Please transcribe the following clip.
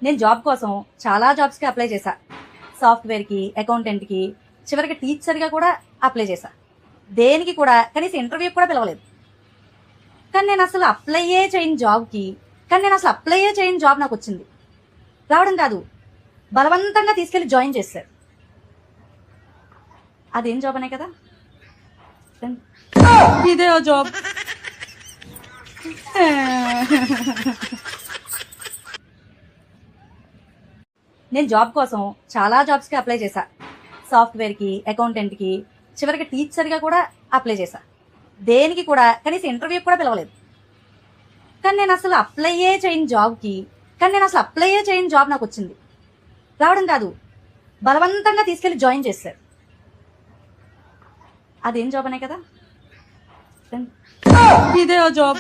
నేను జాబ్ కోసం చాలా జాబ్స్కి అప్లై చేశా. సాఫ్ట్వేర్కి, అకౌంటెంట్కి, చివరికి టీచర్గా కూడా అప్లై చేశా. దేనికి కూడా కనీసం ఇంటర్వ్యూ కూడా పిలవలేదు. కానీ నేను అసలు అప్లైయే చేయని జాబ్ నాకు వచ్చింది. రావడం కాదు, బలవంతంగా తీసుకెళ్లి జాయిన్ చేశారు. అదేం జాబ్ అనే కదా, ఇదే ఆ జాబ్. నేను జాబ్ కోసం చాలా జాబ్స్కి అప్లై చేశా. సాఫ్ట్వేర్కి, అకౌంటెంట్కి, చివరికి టీచర్గా కూడా అప్లై చేశా. దేనికి కూడా కనీసం ఇంటర్వ్యూ కూడా పిలవలేదు. కానీ నేను అసలు అప్లైయే చేయని జాబ్ నాకు వచ్చింది. రావడం కాదు, బలవంతంగా తీసుకెళ్లి జాయిన్ చేశారు. అదేం జాబ్ అనే కదా, ఇదే ఆ జాబ్.